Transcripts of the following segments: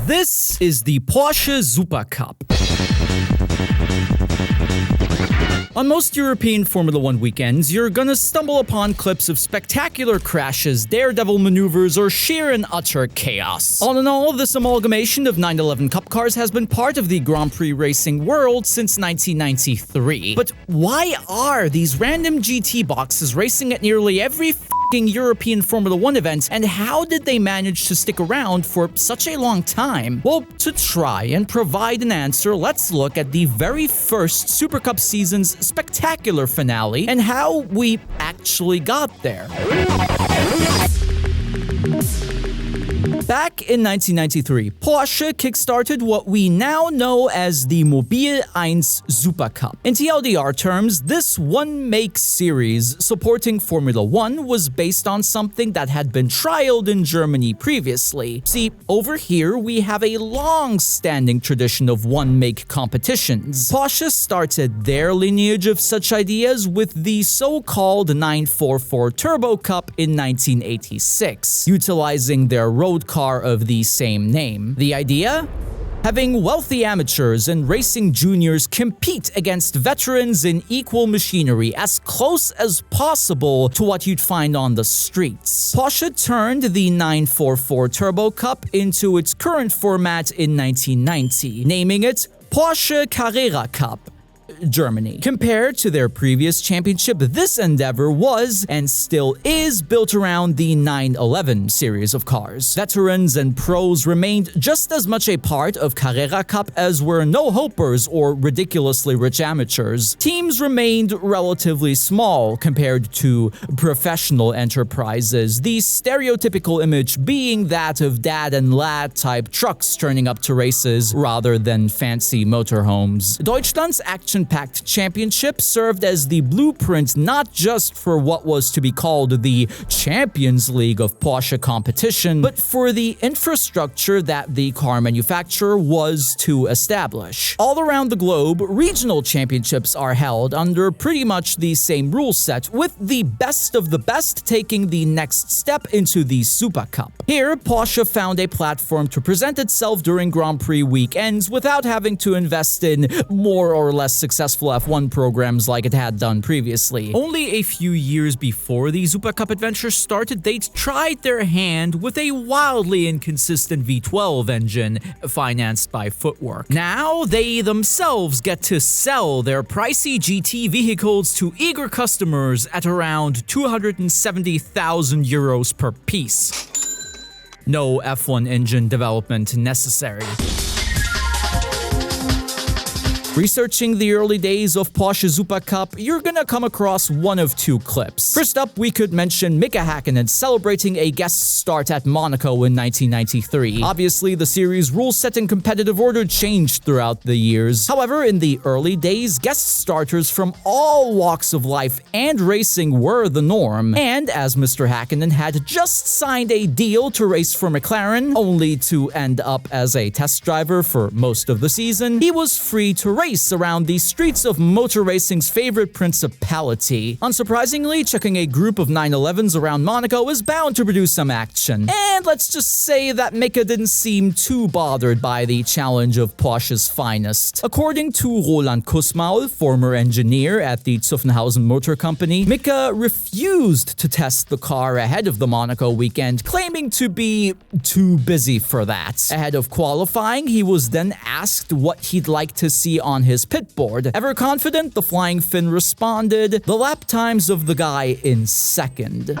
This is the Porsche Supercup. On most European Formula 1 weekends, you're gonna stumble upon clips of spectacular crashes, daredevil maneuvers, or sheer and utter chaos. All in all, this amalgamation of 911 Cup cars has been part of the Grand Prix racing world since 1993. But why are these random GT boxes racing at nearly every European Formula 1 event, and how did they manage to stick around for such a long time? Well, to try and provide an answer, let's look at the very first Super Cup season's spectacular finale and how we actually got there. Back in 1993, Porsche kickstarted what we now know as the Mobile 1's Supercup. In TLDR terms, this one-make series supporting Formula 1 was based on something that had been trialed in Germany previously. See, over here we have a long-standing tradition of one-make competitions. Porsche started their lineage of such ideas with the so-called 944 Turbo Cup in 1986, utilizing their road car of the same name. The idea? Having wealthy amateurs and racing juniors compete against veterans in equal machinery as close as possible to what you'd find on the streets. Porsche turned the 944 Turbo Cup into its current format in 1990, naming it Porsche Carrera Cup, Germany. Compared to their previous championship, this endeavor was, and still is, built around the 911 series of cars. Veterans and pros remained just as much a part of Carrera Cup as were no-hopers or ridiculously rich amateurs. Teams remained relatively small compared to professional enterprises, the stereotypical image being that of dad and lad type trucks turning up to races rather than fancy motorhomes. Deutschland's action-packed championship served as the blueprint not just for what was to be called the Champions League of Porsche competition, but for the infrastructure that the car manufacturer was to establish. All around the globe, regional championships are held under pretty much the same rule set, with the best of the best taking the next step into the Super Cup. Here, Porsche found a platform to present itself during Grand Prix weekends without having to invest in more or less successful F1 programs like it had done previously. Only a few years before the Super Cup adventure started, they'd tried their hand with a wildly inconsistent V12 engine financed by Footwork. Now, they themselves get to sell their pricey GT vehicles to eager customers at around 270,000 euros per piece. No F1 engine development necessary. Researching the early days of Porsche Supercup, you're gonna come across one of two clips. First up, we could mention Mika Häkkinen celebrating a guest start at Monaco in 1993. Obviously, the series' rule-setting competitive order changed throughout the years. However, in the early days, guest starters from all walks of life and racing were the norm. And as Mr. Häkkinen had just signed a deal to race for McLaren, only to end up as a test driver for most of the season, he was free to race around the streets of motor racing's favorite principality. Unsurprisingly, chucking a group of 911s around Monaco is bound to produce some action. And let's just say that Mika didn't seem too bothered by the challenge of Porsche's finest. According to Roland Kussmaul, former engineer at the Zuffenhausen Motor Company, Mika refused to test the car ahead of the Monaco weekend, claiming to be too busy for that. Ahead of qualifying, he was then asked what he'd like to see on his pit board. Ever confident, the Flying Finn responded, "The lap times of the guy in second."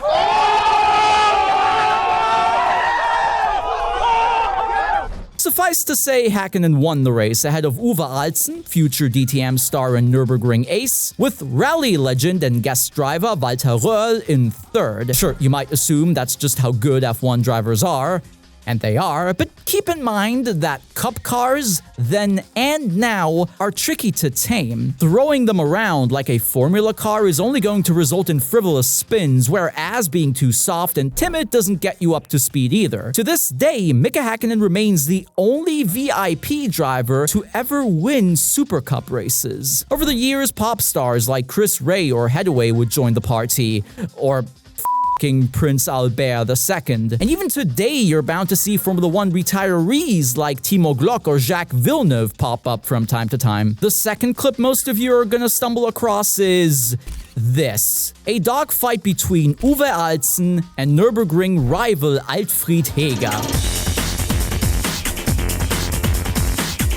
Suffice to say, Häkkinen won the race ahead of Uwe Alzen, future DTM star and Nürburgring ace, with rally legend and guest driver Walter Röhrl in third. Sure, you might assume that's just how good F1 drivers are, and they are, but keep in mind that cup cars, then and now, are tricky to tame. Throwing them around like a formula car is only going to result in frivolous spins, whereas being too soft and timid doesn't get you up to speed either. To this day, Mika Häkkinen remains the only VIP driver to ever win Super Cup races. Over the years, pop stars like Chris Ray or Headaway would join the party, or King Prince Albert II. And even today, you're bound to see Formula One retirees like Timo Glock or Jacques Villeneuve pop up from time to time. The second clip most of you are gonna stumble across is this. A dogfight between Uwe Alzen and Nürburgring rival Alfred Heger.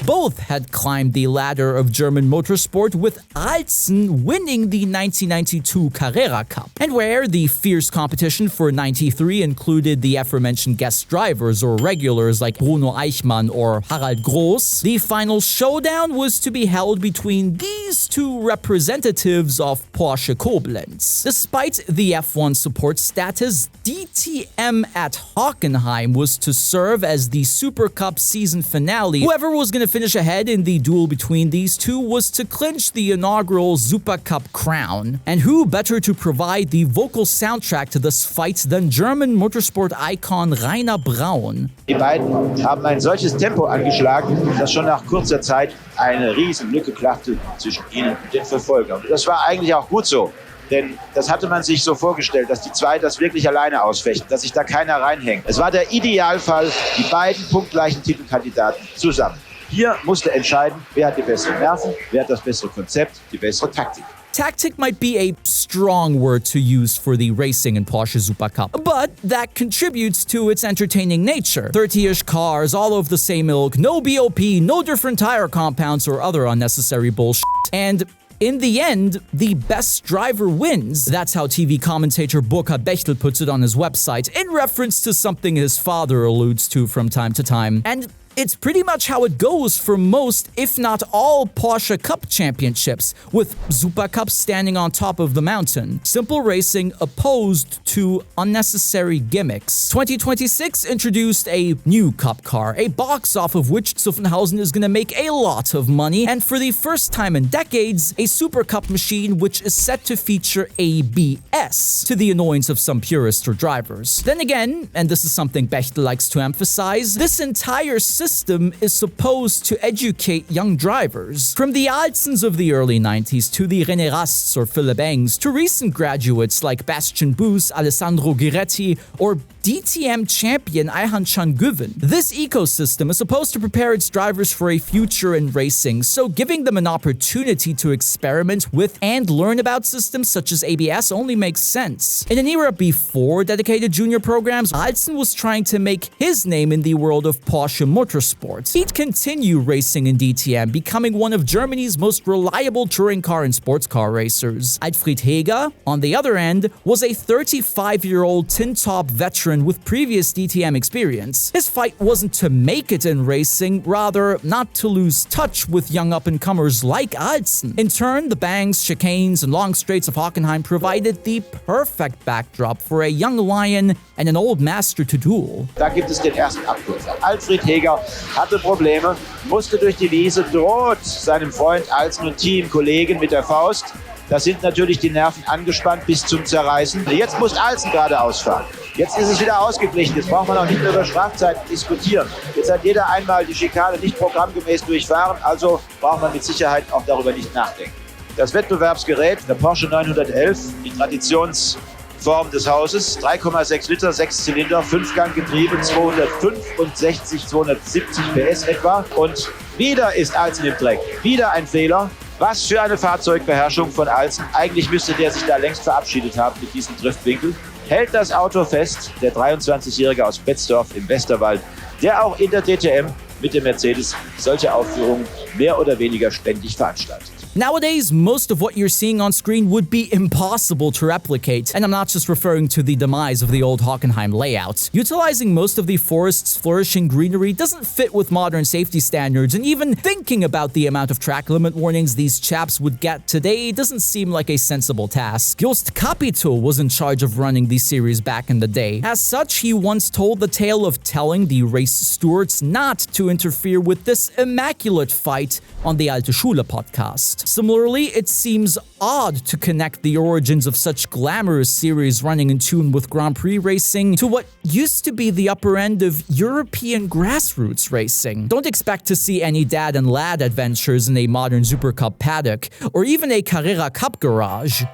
Both had climbed the ladder of German motorsport, with Alzen winning the 1992 Carrera Cup, and where the fierce competition for 93 included the aforementioned guest drivers or regulars like Bruno Eichmann or Harald Gross, the final showdown was to be held between these two representatives of Porsche Koblenz. Despite the F1 support status, DTM at Hockenheim was to serve as the Supercup season finale. Whoever was going to finish ahead in the duel between these two was to clinch the inaugural Supercup crown. And who better to provide the vocal soundtrack to this fight than German motorsport icon Rainer Braun? Die beiden haben ein solches Tempo angeschlagen, dass schon nach kurzer Zeit eine riesen Lücke klaffte zwischen ihnen und den Verfolgern. Und das war eigentlich auch gut so. Denn das hatte man sich so vorgestellt, dass die zwei das wirklich alleine ausfechten, dass sich da keiner reinhängt. Es war der Idealfall, die beiden punktgleichen Titelkandidaten zusammen. Hier musste entscheiden, wer hat die besseren Nerven, wer hat das bessere Konzept, die bessere Taktik. Tactic might be a strong word to use for the racing in Porsche Supercup, but that contributes to its entertaining nature. 30-ish cars, all of the same ilk, no BOP, no different tire compounds or other unnecessary bullshit, and in the end, the best driver wins. That's how TV commentator Burkhard Bechtel puts it on his website, in reference to something his father alludes to from time to time. And it's pretty much how it goes for most, if not all, Porsche Cup championships, with Supercup standing on top of the mountain. Simple racing opposed to unnecessary gimmicks. 2026 introduced a new Cup car, a box off of which Zuffenhausen is gonna make a lot of money, and for the first time in decades, a Supercup machine which is set to feature ABS, to the annoyance of some purists or drivers. Then again, and this is something Bechtel likes to emphasize, this entire system is supposed to educate young drivers. From the Alzens of the early 90s to the René Rasts or Philipp Engs to recent graduates like Bastian Boos, Alessandro Giretti, or DTM champion Ayhan Şengüven. This ecosystem is supposed to prepare its drivers for a future in racing, so giving them an opportunity to experiment with and learn about systems such as ABS only makes sense. In an era before dedicated junior programs, Alzen was trying to make his name in the world of Porsche motorsports. He'd continue racing in DTM, becoming one of Germany's most reliable touring car and sports car racers. Alfred Heger, on the other end, was a 35-year-old tin-top veteran with previous DTM experience. His fight wasn't to make it in racing, rather not to lose touch with young up-and-comers like Alzen. In turn, the bangs, chicanes, and long straights of Hockenheim provided the perfect backdrop for a young lion and an old master to duel. Da gibt es den ersten Abkürzer. Alfred Heger hatte Probleme, musste durch die Wiese, droht seinem Freund Alzen und Teamkollegen mit der Faust. Da sind natürlich die Nerven angespannt bis zum Zerreißen. Jetzt muss Alzen gerade ausfahren. Jetzt ist es wieder ausgeglichen. Jetzt braucht man auch nicht mehr über Strafzeiten diskutieren. Jetzt hat jeder einmal die Schikane nicht programmgemäß durchfahren, also braucht man mit Sicherheit auch darüber nicht nachdenken. Das Wettbewerbsgerät, der Porsche 911, die Traditionsform des Hauses, 3,6 Liter, 6 Zylinder, 5-Gang-Getriebe, 265, 270 PS etwa. Und wieder ist Alzen im Dreck. Wieder ein Fehler. Was für eine Fahrzeugbeherrschung von Alzen. Eigentlich müsste der sich da längst verabschiedet haben mit diesem Driftwinkel. Hält das Auto fest, der 23-Jährige aus Betzdorf im Westerwald, der auch in der DTM mit dem Mercedes solche Aufführungen mehr oder weniger ständig veranstaltet. Nowadays, most of what you're seeing on screen would be impossible to replicate, and I'm not just referring to the demise of the old Hockenheim layout. Utilizing most of the forest's flourishing greenery doesn't fit with modern safety standards, and even thinking about the amount of track limit warnings these chaps would get today doesn't seem like a sensible task. Jost Capito was in charge of running the series back in the day. As such, he once told the tale of telling the race stewards not to interfere with this immaculate fight on the Alte Schule podcast. Similarly, it seems odd to connect the origins of such glamorous series running in tune with Grand Prix racing to what used to be the upper end of European grassroots racing. Don't expect to see any dad and lad adventures in a modern Supercup paddock, or even a Carrera Cup garage.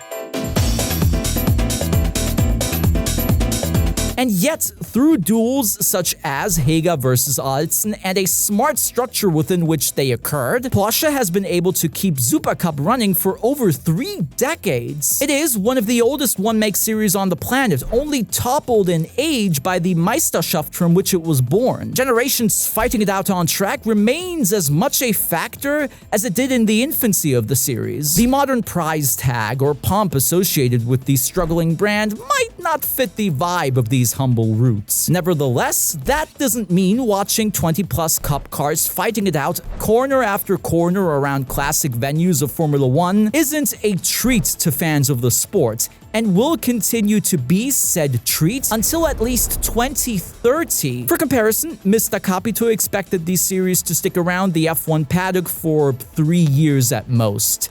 And yet, through duels such as Heger versus Alzen and a smart structure within which they occurred, Porsche has been able to keep Supercup running for over 3 decades. It is one of the oldest one-make series on the planet, only toppled in age by the Meisterschaft from which it was born. Generations fighting it out on track remains as much a factor as it did in the infancy of the series. The modern prize tag or pomp associated with the struggling brand might not fit the vibe of these humble roots. Nevertheless, that doesn't mean watching 20-plus cup cars fighting it out corner after corner around classic venues of Formula 1 isn't a treat to fans of the sport, and will continue to be said treat until at least 2030. For comparison, Mr. Capito expected the series to stick around the F1 paddock for 3 years at most.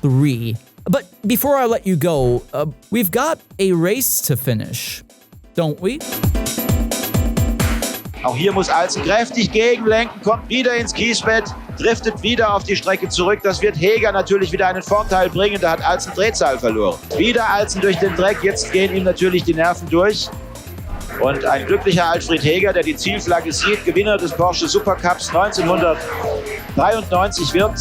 3. But before I let you go, we've got a race to finish, don't we? Auch hier muss Alzen kräftig gegenlenken, kommt wieder ins Kiesbett, driftet wieder auf die Strecke zurück. Das wird Heger natürlich wieder einen Vorteil bringen. Da hat Alzen Drehzahl verloren. Wieder Alzen durch den Dreck, jetzt gehen ihm natürlich die Nerven durch. Und ein glücklicher Alfred Heger, der die Zielflagge sieht, Gewinner des Porsche Supercups 1993 wird.